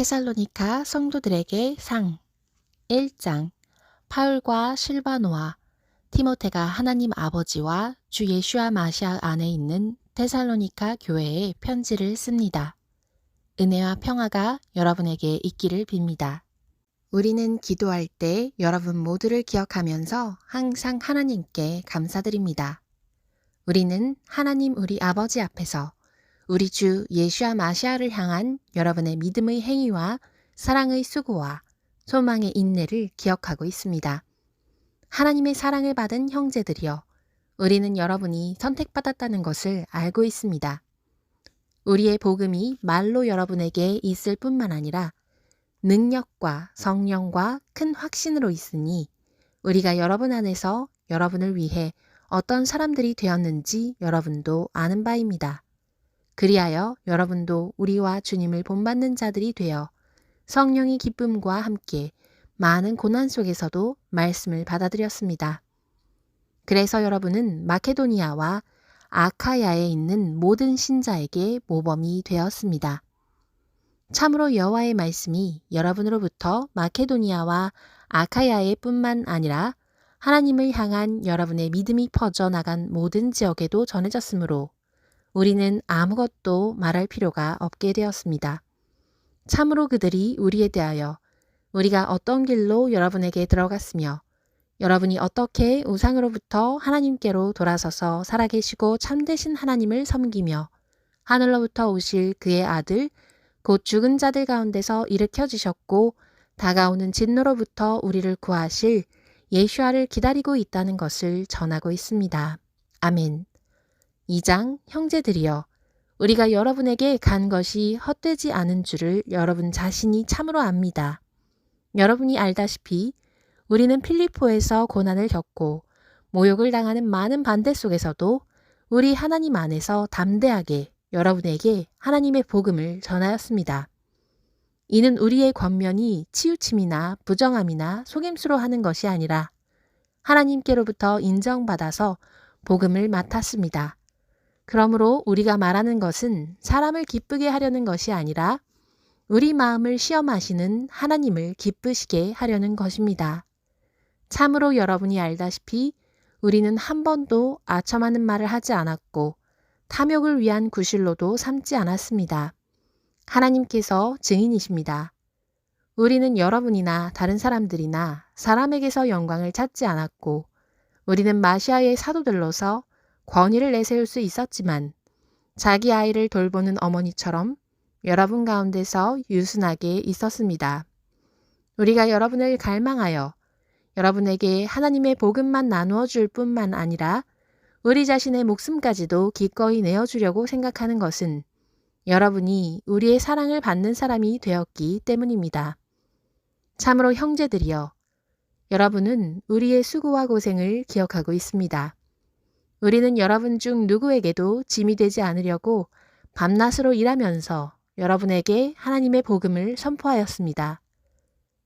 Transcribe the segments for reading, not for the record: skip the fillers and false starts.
테살로니가 성도들에게 상 1장. 바울과 실바노와 디모데가 하나님 아버지와 주 예슈아 마시아 안에 있는 테살로니가 교회에 편지를 씁니다. 은혜와 평화가 여러분에게 있기를 빕니다. 우리는 기도할 때 여러분 모두를 기억하면서 항상 하나님께 감사드립니다. 우리는 하나님 우리 아버지 앞에서 우리 주 예슈아 마시아를 향한 여러분의 믿음의 행위와 사랑의 수고와 소망의 인내를 기억하고 있습니다. 하나님의 사랑을 받은 형제들이여, 우리는 여러분이 선택받았다는 것을 알고 있습니다. 우리의 복음이 말로 여러분에게 있을 뿐만 아니라 능력과 성령과 큰 확신으로 있으니 우리가 여러분 안에서 여러분을 위해 어떤 사람들이 되었는지 여러분도 아는 바입니다. 그리하여 여러분도 우리와 주님을 본받는 자들이 되어 성령의 기쁨과 함께 많은 고난 속에서도 말씀을 받아들였습니다. 그래서 여러분은 마케도니아와 아카야에 있는 모든 신자에게 모범이 되었습니다. 참으로 여호와의 말씀이 여러분으로부터 마케도니아와 아카야에 뿐만 아니라 하나님을 향한 여러분의 믿음이 퍼져나간 모든 지역에도 전해졌으므로 우리는 아무것도 말할 필요가 없게 되었습니다. 참으로 그들이 우리에 대하여 우리가 어떤 길로 여러분에게 들어갔으며 여러분이 어떻게 우상으로부터 하나님께로 돌아서서 살아계시고 참되신 하나님을 섬기며 하늘로부터 오실 그의 아들 곧 죽은 자들 가운데서 일으켜 주셨고 다가오는 진노로부터 우리를 구하실 예슈아를 기다리고 있다는 것을 전하고 있습니다. 아멘. 2장. 형제들이여, 우리가 여러분에게 간 것이 헛되지 않은 줄을 여러분 자신이 참으로 압니다. 여러분이 알다시피 우리는 필리포에서 고난을 겪고 모욕을 당하는 많은 반대 속에서도 우리 하나님 안에서 담대하게 여러분에게 하나님의 복음을 전하였습니다. 이는 우리의 권면이 치우침이나 부정함이나 속임수로 하는 것이 아니라 하나님께로부터 인정받아서 복음을 맡았습니다. 그러므로 우리가 말하는 것은 사람을 기쁘게 하려는 것이 아니라 우리 마음을 시험하시는 하나님을 기쁘시게 하려는 것입니다. 참으로 여러분이 알다시피 우리는 한 번도 아첨하는 말을 하지 않았고 탐욕을 위한 구실로도 삼지 않았습니다. 하나님께서 증인이십니다. 우리는 여러분이나 다른 사람들이나 사람에게서 영광을 찾지 않았고 우리는 마시아의 사도들로서 권위를 내세울 수 있었지만 자기 아이를 돌보는 어머니처럼 여러분 가운데서 유순하게 있었습니다. 우리가 여러분을 갈망하여 여러분에게 하나님의 복음만 나누어 줄 뿐만 아니라 우리 자신의 목숨까지도 기꺼이 내어주려고 생각하는 것은 여러분이 우리의 사랑을 받는 사람이 되었기 때문입니다. 참으로 형제들이여, 여러분은 우리의 수고와 고생을 기억하고 있습니다. 우리는 여러분 중 누구에게도 짐이 되지 않으려고 밤낮으로 일하면서 여러분에게 하나님의 복음을 선포하였습니다.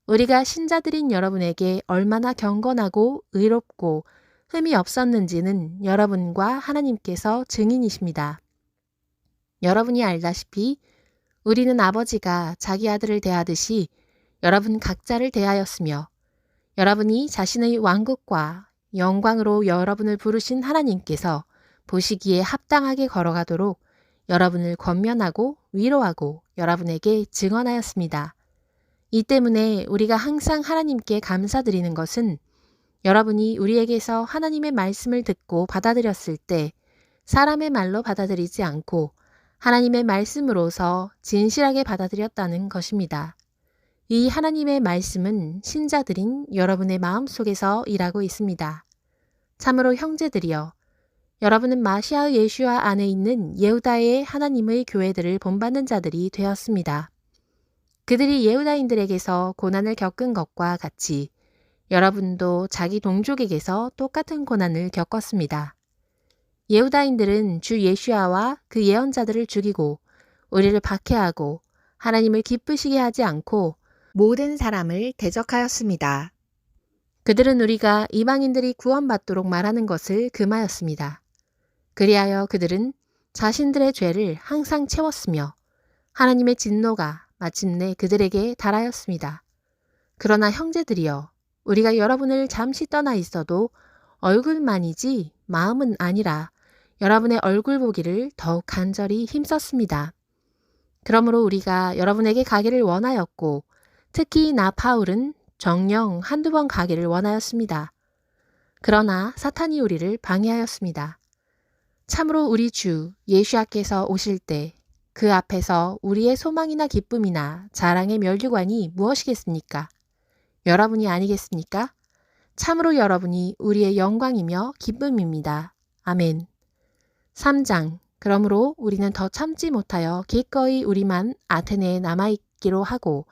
우리가 신자들인 여러분에게 얼마나 경건하고 의롭고 흠이 없었는지는 여러분과 하나님께서 증인이십니다. 여러분이 알다시피 우리는 아버지가 자기 아들을 대하듯이 여러분 각자를 대하였으며 여러분이 자신의 왕국과 영광으로 여러분을 부르신 하나님께서 보시기에 합당하게 걸어가도록 여러분을 권면하고 위로하고 여러분에게 증언하였습니다. 이 때문에 우리가 항상 하나님께 감사드리는 것은 여러분이 우리에게서 하나님의 말씀을 듣고 받아들였을 때 사람의 말로 받아들이지 않고 하나님의 말씀으로서 진실하게 받아들였다는 것입니다. 이 하나님의 말씀은 신자들인 여러분의 마음속에서 일하고 있습니다. 참으로 형제들이여, 여러분은 마시아의 예슈아 안에 있는 예후다의 하나님의 교회들을 본받는 자들이 되었습니다. 그들이 예후다인들에게서 고난을 겪은 것과 같이 여러분도 자기 동족에게서 똑같은 고난을 겪었습니다. 예후다인들은 주 예슈아와 그 예언자들을 죽이고 우리를 박해하고 하나님을 기쁘시게 하지 않고 모든 사람을 대적하였습니다. 그들은 우리가 이방인들이 구원받도록 말하는 것을 금하였습니다. 그리하여 그들은 자신들의 죄를 항상 채웠으며 하나님의 진노가 마침내 그들에게 달하였습니다. 그러나 형제들이여, 우리가 여러분을 잠시 떠나 있어도 얼굴만이지 마음은 아니라 여러분의 얼굴 보기를 더욱 간절히 힘썼습니다. 그러므로 우리가 여러분에게 가기를 원하였고, 특히 나 바울은 정녕 한두 번 가기를 원하였습니다. 그러나 사탄이 우리를 방해하였습니다. 참으로 우리 주 예수께서 오실 때 그 앞에서 우리의 소망이나 기쁨이나 자랑의 면류관이 무엇이겠습니까? 여러분이 아니겠습니까? 참으로 여러분이 우리의 영광이며 기쁨입니다. 아멘. 3장. 그러므로 우리는 더 참지 못하여 기꺼이 우리만 아테네에 남아있기로 하고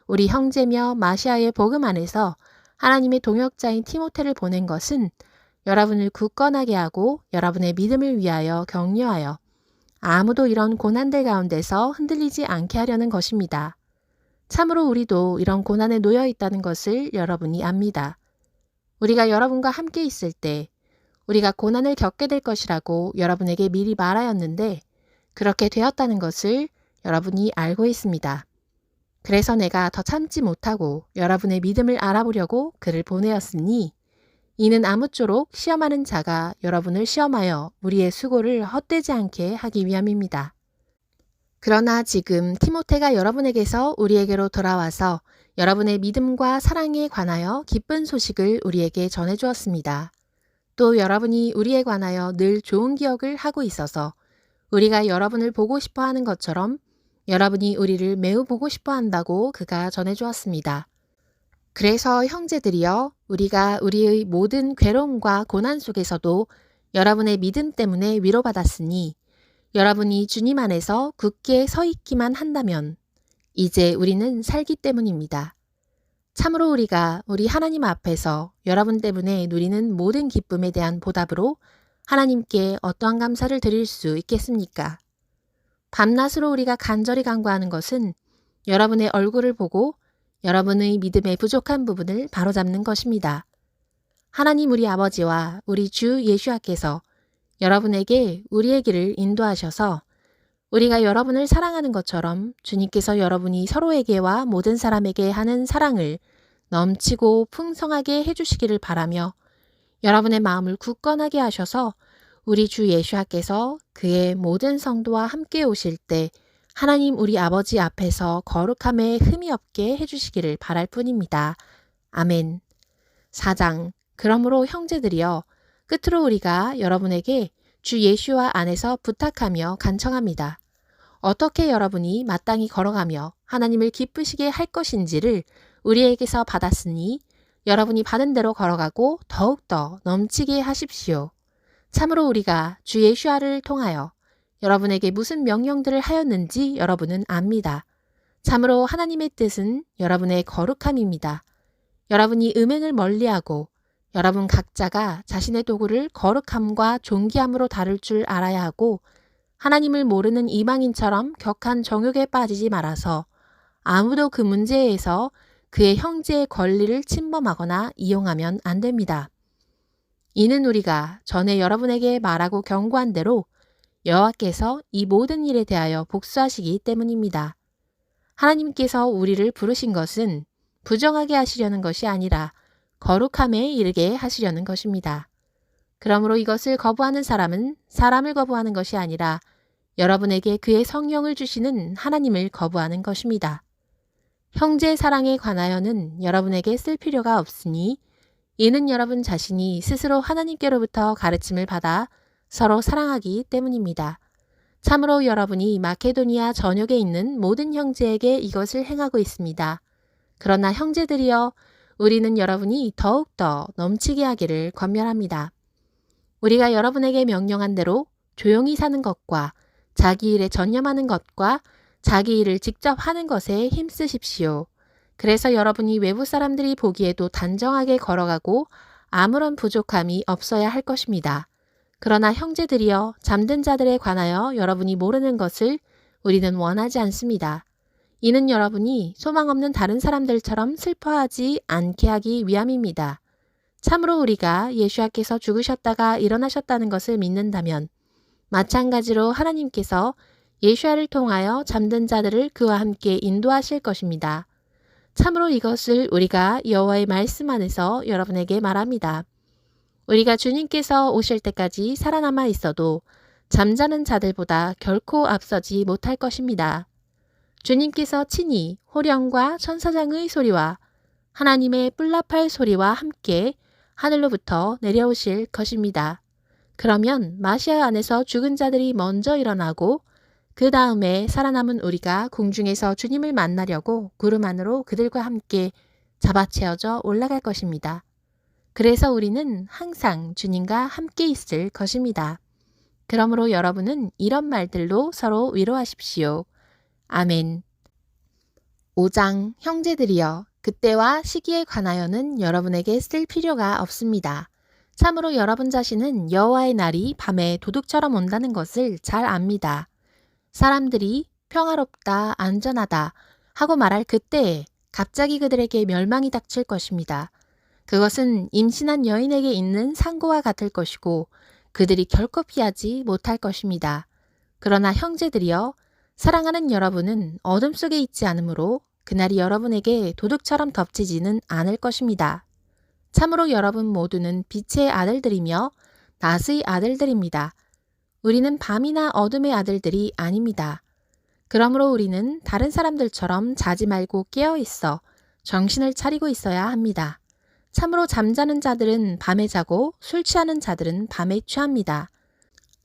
우리 형제며 마시아의 복음 안에서 하나님의 동역자인 티모테를 보낸 것은 여러분을 굳건하게 하고 여러분의 믿음을 위하여 격려하여 아무도 이런 고난들 가운데서 흔들리지 않게 하려는 것입니다. 참으로 우리도 이런 고난에 놓여 있다는 것을 여러분이 압니다. 우리가 여러분과 함께 있을 때 우리가 고난을 겪게 될 것이라고 여러분에게 미리 말하였는데 그렇게 되었다는 것을 여러분이 알고 있습니다. 그래서 내가 더 참지 못하고 여러분의 믿음을 알아보려고 그를 보내었으니 이는 아무쪼록 시험하는 자가 여러분을 시험하여 우리의 수고를 헛되지 않게 하기 위함입니다. 그러나 지금 티모테가 여러분에게서 우리에게로 돌아와서 여러분의 믿음과 사랑에 관하여 기쁜 소식을 우리에게 전해주었습니다. 또 여러분이 우리에 관하여 늘 좋은 기억을 하고 있어서 우리가 여러분을 보고 싶어 하는 것처럼 여러분이 우리를 매우 보고 싶어 한다고 그가 전해주었습니다. 그래서 형제들이여, 우리가 우리의 모든 괴로움과 고난 속에서도 여러분의 믿음 때문에 위로받았으니 여러분이 주님 안에서 굳게 서 있기만 한다면 이제 우리는 살기 때문입니다. 참으로 우리가 우리 하나님 앞에서 여러분 때문에 누리는 모든 기쁨에 대한 보답으로 하나님께 어떠한 감사를 드릴 수 있겠습니까? 밤낮으로 우리가 간절히 간구하는 것은 여러분의 얼굴을 보고 여러분의 믿음의 부족한 부분을 바로잡는 것입니다. 하나님 우리 아버지와 우리 주 예수께서 여러분에게 우리의 길을 인도하셔서 우리가 여러분을 사랑하는 것처럼 주님께서 여러분이 서로에게와 모든 사람에게 하는 사랑을 넘치고 풍성하게 해주시기를 바라며 여러분의 마음을 굳건하게 하셔서 우리 주 예수께서 그의 모든 성도와 함께 오실 때 하나님 우리 아버지 앞에서 거룩함에 흠이 없게 해주시기를 바랄 뿐입니다. 아멘. 4장. 그러므로 형제들이여, 끝으로 우리가 여러분에게 주 예수와 안에서 부탁하며 간청합니다. 어떻게 여러분이 마땅히 걸어가며 하나님을 기쁘시게 할 것인지를 우리에게서 받았으니 여러분이 받은 대로 걸어가고 더욱더 넘치게 하십시오. 참으로 우리가 주 예수와를 통하여 여러분에게 무슨 명령들을 하였는지 여러분은 압니다. 참으로 하나님의 뜻은 여러분의 거룩함입니다. 여러분이 음행을 멀리하고 여러분 각자가 자신의 도구를 거룩함과 존귀함으로 다룰 줄 알아야 하고 하나님을 모르는 이방인처럼 격한 정욕에 빠지지 말아서 아무도 그 문제에서 그의 형제의 권리를 침범하거나 이용하면 안 됩니다. 이는 우리가 전에 여러분에게 말하고 경고한 대로 여호와께서 이 모든 일에 대하여 복수하시기 때문입니다. 하나님께서 우리를 부르신 것은 부정하게 하시려는 것이 아니라 거룩함에 이르게 하시려는 것입니다. 그러므로 이것을 거부하는 사람은 사람을 거부하는 것이 아니라 여러분에게 그의 성령을 주시는 하나님을 거부하는 것입니다. 형제 사랑에 관하여는 여러분에게 쓸 필요가 없으니 이는 여러분 자신이 스스로 하나님께로부터 가르침을 받아 서로 사랑하기 때문입니다. 참으로 여러분이 마케도니아 전역에 있는 모든 형제에게 이것을 행하고 있습니다. 그러나 형제들이여, 우리는 여러분이 더욱더 넘치게 하기를 권면합니다. 우리가 여러분에게 명령한 대로 조용히 사는 것과 자기 일에 전념하는 것과 자기 일을 직접 하는 것에 힘쓰십시오. 그래서 여러분이 외부 사람들이 보기에도 단정하게 걸어가고 아무런 부족함이 없어야 할 것입니다. 그러나 형제들이여, 잠든 자들에 관하여 여러분이 모르는 것을 우리는 원하지 않습니다. 이는 여러분이 소망 없는 다른 사람들처럼 슬퍼하지 않게 하기 위함입니다. 참으로 우리가 예수께서 죽으셨다가 일어나셨다는 것을 믿는다면 마찬가지로 하나님께서 예수야를 통하여 잠든 자들을 그와 함께 인도하실 것입니다. 참으로 이것을 우리가 여호와의 말씀 안에서 여러분에게 말합니다. 우리가 주님께서 오실 때까지 살아남아 있어도 잠자는 자들보다 결코 앞서지 못할 것입니다. 주님께서 친히 호령과 천사장의 소리와 하나님의 뿔나팔 소리와 함께 하늘로부터 내려오실 것입니다. 그러면 마시아 안에서 죽은 자들이 먼저 일어나고 그 다음에 살아남은 우리가 공중에서 주님을 만나려고 구름 안으로 그들과 함께 잡아채어져 올라갈 것입니다. 그래서 우리는 항상 주님과 함께 있을 것입니다. 그러므로 여러분은 이런 말들로 서로 위로하십시오. 아멘. 5장 형제들이여 그때와 시기에 관하여는 여러분에게 쓸 필요가 없습니다. 참으로 여러분 자신은 여호와의 날이 밤에 도둑처럼 온다는 것을 잘 압니다. 사람들이 평화롭다, 안전하다 하고 말할 그때에 갑자기 그들에게 멸망이 닥칠 것입니다. 그것은 임신한 여인에게 있는 상고와 같을 것이고 그들이 결코 피하지 못할 것입니다. 그러나 형제들이여 사랑하는 여러분은 어둠 속에 있지 않으므로 그날이 여러분에게 도둑처럼 덮치지는 않을 것입니다. 참으로 여러분 모두는 빛의 아들들이며 낮의 아들들입니다. 우리는 밤이나 어둠의 아들들이 아닙니다. 그러므로 우리는 다른 사람들처럼 자지 말고 깨어 있어 정신을 차리고 있어야 합니다. 참으로 잠자는 자들은 밤에 자고 술 취하는 자들은 밤에 취합니다.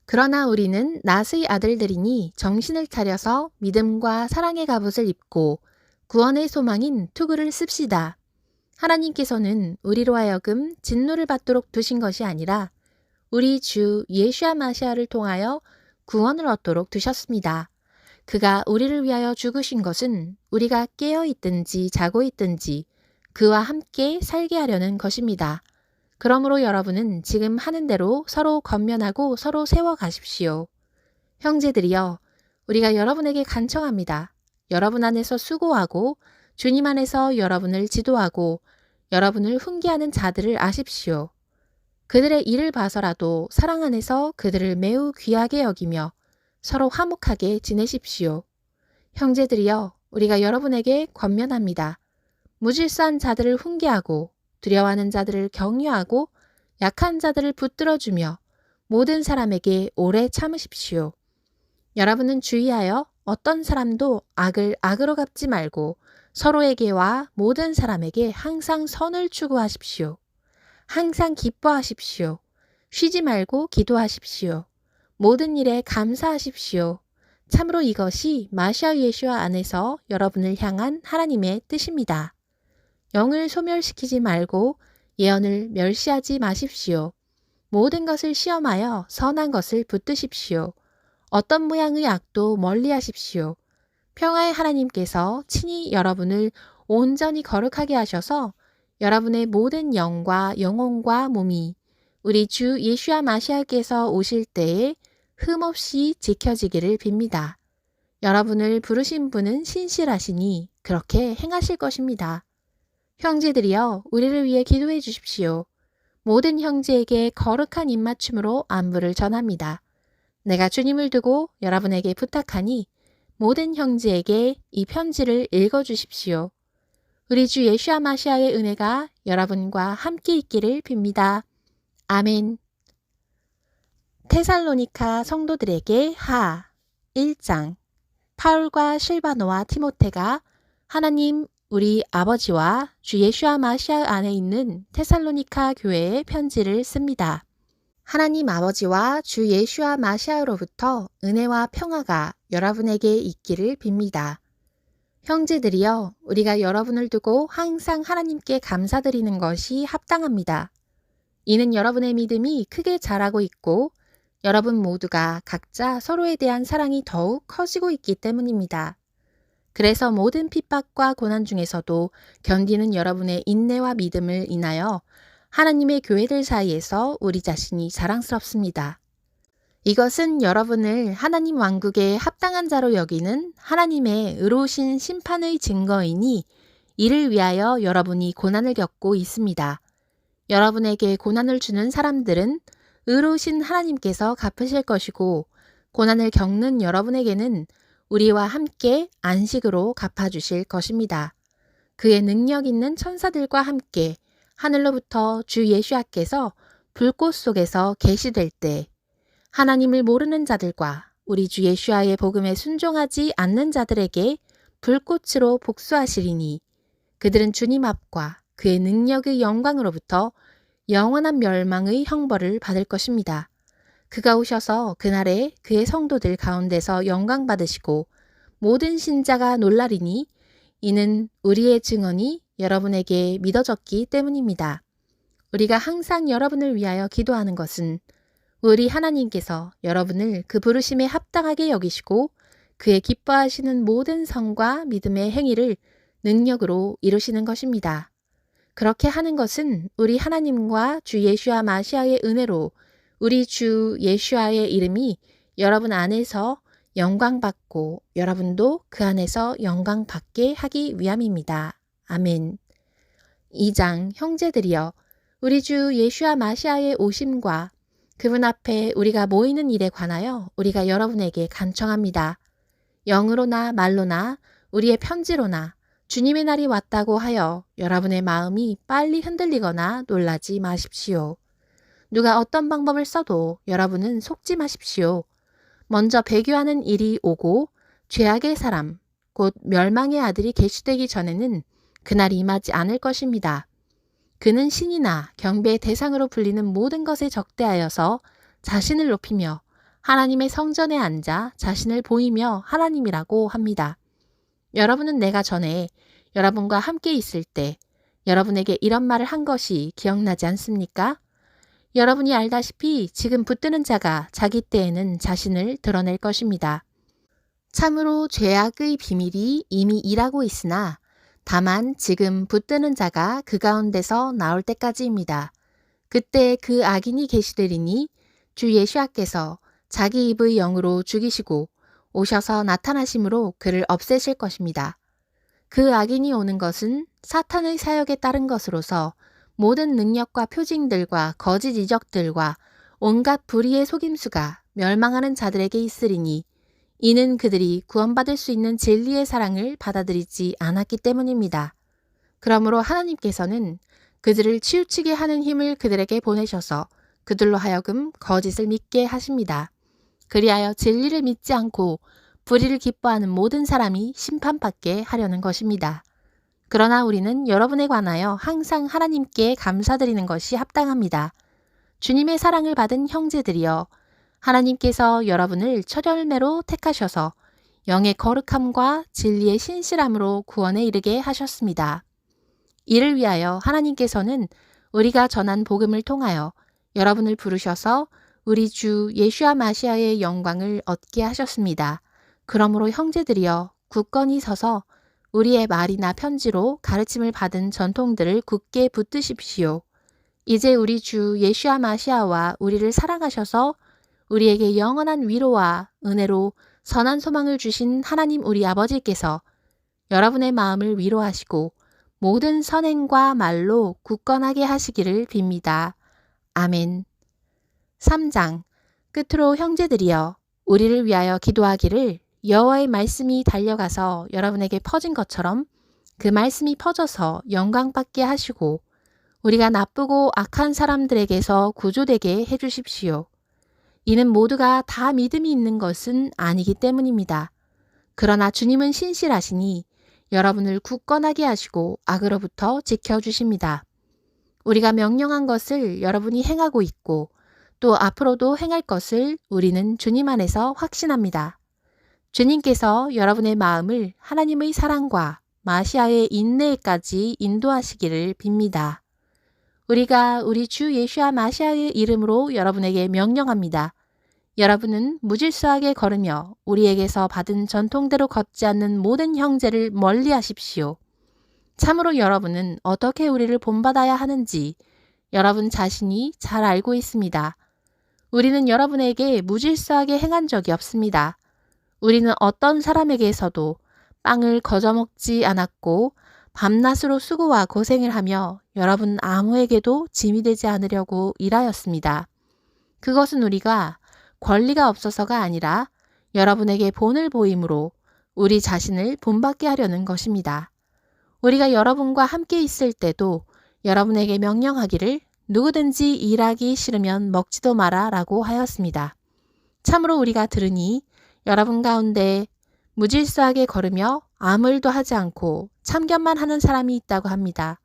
그러나 우리는 낮의 아들들이니 정신을 차려서 믿음과 사랑의 갑옷을 입고 구원의 소망인 투구를 씁시다. 하나님께서는 우리로 하여금 진노를 받도록 두신 것이 아니라 우리 주 예수야 마시아를 통하여 구원을 얻도록 두셨습니다. 그가 우리를 위하여 죽으신 것은 우리가 깨어 있든지 자고 있든지 그와 함께 살게 하려는 것입니다. 그러므로 여러분은 지금 하는 대로 서로 권면하고 서로 세워가십시오. 형제들이여, 우리가 여러분에게 간청합니다. 여러분 안에서 수고하고 주님 안에서 여러분을 지도하고 여러분을 훈계하는 자들을 아십시오. 그들의 일을 봐서라도 사랑 안에서 그들을 매우 귀하게 여기며 서로 화목하게 지내십시오. 형제들이여, 우리가 여러분에게 권면합니다. 무질서한 자들을 훈계하고 두려워하는 자들을 격려하고 약한 자들을 붙들어주며 모든 사람에게 오래 참으십시오. 여러분은 주의하여 어떤 사람도 악을 악으로 갚지 말고 서로에게와 모든 사람에게 항상 선을 추구하십시오. 항상 기뻐하십시오. 쉬지 말고 기도하십시오. 모든 일에 감사하십시오. 참으로 이것이 마시아 예수와 안에서 여러분을 향한 하나님의 뜻입니다. 영을 소멸시키지 말고 예언을 멸시하지 마십시오. 모든 것을 시험하여 선한 것을 붙드십시오. 어떤 모양의 악도 멀리하십시오. 평화의 하나님께서 친히 여러분을 온전히 거룩하게 하셔서 여러분의 모든 영과 영혼과 몸이 우리 주 예수야 마시아께서 오실 때에 흠없이 지켜지기를 빕니다. 여러분을 부르신 분은 신실하시니 그렇게 행하실 것입니다. 형제들이여, 우리를 위해 기도해 주십시오. 모든 형제에게 거룩한 입맞춤으로 안부를 전합니다. 내가 주님을 두고 여러분에게 부탁하니 모든 형제에게 이 편지를 읽어주십시오. 우리 주 예수야 마시아의 은혜가 여러분과 함께 있기를 빕니다. 아멘. 테살로니카 성도들에게 하 1장. 파울과 실바노와 티모테가 하나님 우리 아버지와 주 예수야 마시아 안에 있는 테살로니카 교회에 편지를 씁니다. 하나님 아버지와 주 예수야 마시아로부터 은혜와 평화가 여러분에게 있기를 빕니다. 형제들이여, 우리가 여러분을 두고 항상 하나님께 감사드리는 것이 합당합니다. 이는 여러분의 믿음이 크게 자라고 있고 여러분 모두가 각자 서로에 대한 사랑이 더욱 커지고 있기 때문입니다. 그래서 모든 핍박과 고난 중에서도 견디는 여러분의 인내와 믿음을 인하여 하나님의 교회들 사이에서 우리 자신이 자랑스럽습니다. 이것은 여러분을 하나님 왕국에 합당한 자로 여기는 하나님의 의로우신 심판의 증거이니 이를 위하여 여러분이 고난을 겪고 있습니다. 여러분에게 고난을 주는 사람들은 의로우신 하나님께서 갚으실 것이고 고난을 겪는 여러분에게는 우리와 함께 안식으로 갚아주실 것입니다. 그의 능력 있는 천사들과 함께 하늘로부터 주 예수께서 불꽃 속에서 계시될 때 하나님을 모르는 자들과 우리 주 예수와의 복음에 순종하지 않는 자들에게 불꽃으로 복수하시리니 그들은 주님 앞과 그의 능력의 영광으로부터 영원한 멸망의 형벌을 받을 것입니다. 그가 오셔서 그날에 그의 성도들 가운데서 영광 받으시고 모든 신자가 놀라리니 이는 우리의 증언이 여러분에게 믿어졌기 때문입니다. 우리가 항상 여러분을 위하여 기도하는 것은 우리 하나님께서 여러분을 그 부르심에 합당하게 여기시고 그의 기뻐하시는 모든 성과 믿음의 행위를 능력으로 이루시는 것입니다. 그렇게 하는 것은 우리 하나님과 주 예수와 마시아의 은혜로 우리 주 예수와의 이름이 여러분 안에서 영광받고 여러분도 그 안에서 영광받게 하기 위함입니다. 아멘. 2장 형제들이여 우리 주 예수와 마시아의 오심과 그분 앞에 우리가 모이는 일에 관하여 우리가 여러분에게 간청합니다. 영으로나 말로나 우리의 편지로나 주님의 날이 왔다고 하여 여러분의 마음이 빨리 흔들리거나 놀라지 마십시오. 누가 어떤 방법을 써도 여러분은 속지 마십시오. 먼저 배교하는 일이 오고 죄악의 사람, 곧 멸망의 아들이 계시되기 전에는 그날이 임하지 않을 것입니다. 그는 신이나 경배의 대상으로 불리는 모든 것에 적대하여서 자신을 높이며 하나님의 성전에 앉아 자신을 보이며 하나님이라고 합니다. 여러분은 내가 전에 여러분과 함께 있을 때 여러분에게 이런 말을 한 것이 기억나지 않습니까? 여러분이 알다시피 지금 붙드는 자가 자기 때에는 자신을 드러낼 것입니다. 참으로 죄악의 비밀이 이미 일하고 있으나 다만 지금 붙드는 자가 그 가운데서 나올 때까지입니다. 그때 그 악인이 계시되리니 주 예수께서 자기 입의 영으로 죽이시고 오셔서 나타나심으로 그를 없애실 것입니다. 그 악인이 오는 것은 사탄의 사역에 따른 것으로서 모든 능력과 표징들과 거짓 이적들과 온갖 불의의 속임수가 멸망하는 자들에게 있으리니 이는 그들이 구원받을 수 있는 진리의 사랑을 받아들이지 않았기 때문입니다. 그러므로 하나님께서는 그들을 치우치게 하는 힘을 그들에게 보내셔서 그들로 하여금 거짓을 믿게 하십니다. 그리하여 진리를 믿지 않고 불의를 기뻐하는 모든 사람이 심판받게 하려는 것입니다. 그러나 우리는 여러분에 관하여 항상 하나님께 감사드리는 것이 합당합니다. 주님의 사랑을 받은 형제들이여 하나님께서 여러분을 첫 열매로 택하셔서 영의 거룩함과 진리의 신실함으로 구원에 이르게 하셨습니다. 이를 위하여 하나님께서는 우리가 전한 복음을 통하여 여러분을 부르셔서 우리 주 예수와 마시아의 영광을 얻게 하셨습니다. 그러므로 형제들이여 굳건히 서서 우리의 말이나 편지로 가르침을 받은 전통들을 굳게 붙드십시오. 이제 우리 주 예수와 마시아와 우리를 사랑하셔서 우리에게 영원한 위로와 은혜로 선한 소망을 주신 하나님 우리 아버지께서 여러분의 마음을 위로하시고 모든 선행과 말로 굳건하게 하시기를 빕니다. 아멘. 3장 끝으로 형제들이여 우리를 위하여 기도하기를 여호와의 말씀이 달려가서 여러분에게 퍼진 것처럼 그 말씀이 퍼져서 영광받게 하시고 우리가 나쁘고 악한 사람들에게서 구조되게 해주십시오. 이는 모두가 다 믿음이 있는 것은 아니기 때문입니다. 그러나 주님은 신실하시니 여러분을 굳건하게 하시고 악으로부터 지켜주십니다. 우리가 명령한 것을 여러분이 행하고 있고 또 앞으로도 행할 것을 우리는 주님 안에서 확신합니다. 주님께서 여러분의 마음을 하나님의 사랑과 마시아의 인내에까지 인도하시기를 빕니다. 우리가 우리 주 예수와 마시아의 이름으로 여러분에게 명령합니다. 여러분은 무질서하게 걸으며 우리에게서 받은 전통대로 걷지 않는 모든 형제를 멀리하십시오. 참으로 여러분은 어떻게 우리를 본받아야 하는지 여러분 자신이 잘 알고 있습니다. 우리는 여러분에게 무질서하게 행한 적이 없습니다. 우리는 어떤 사람에게서도 빵을 거저먹지 않았고 밤낮으로 수고와 고생을 하며 여러분 아무에게도 짐이 되지 않으려고 일하였습니다. 그것은 우리가 권리가 없어서가 아니라 여러분에게 본을 보임으로 우리 자신을 본받게 하려는 것입니다. 우리가 여러분과 함께 있을 때도 여러분에게 명령하기를 누구든지 일하기 싫으면 먹지도 마라 라고 하였습니다. 참으로 우리가 들으니 여러분 가운데 무질서하게 걸으며 아무 일도 하지 않고 참견만 하는 사람이 있다고 합니다.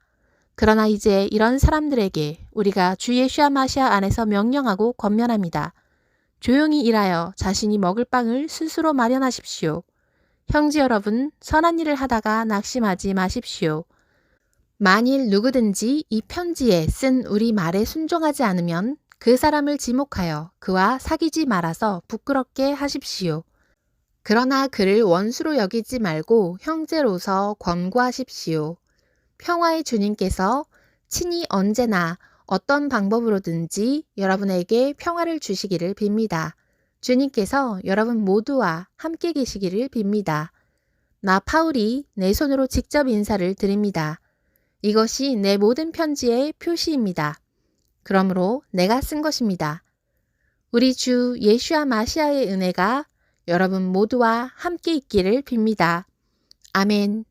그러나 이제 이런 사람들에게 우리가 주 예수와 마시아 안에서 명령하고 권면합니다. 조용히 일하여 자신이 먹을 빵을 스스로 마련하십시오. 형제 여러분, 선한 일을 하다가 낙심하지 마십시오. 만일 누구든지 이 편지에 쓴 우리 말에 순종하지 않으면 그 사람을 지목하여 그와 사귀지 말아서 부끄럽게 하십시오. 그러나 그를 원수로 여기지 말고 형제로서 권고하십시오. 평화의 주님께서 친히 언제나 어떤 방법으로든지 여러분에게 평화를 주시기를 빕니다. 주님께서 여러분 모두와 함께 계시기를 빕니다. 나 파울이 내 손으로 직접 인사를 드립니다. 이것이 내 모든 편지의 표시입니다. 그러므로 내가 쓴 것입니다. 우리 주 예수와 마시아의 은혜가 여러분 모두와 함께 있기를 빕니다. 아멘.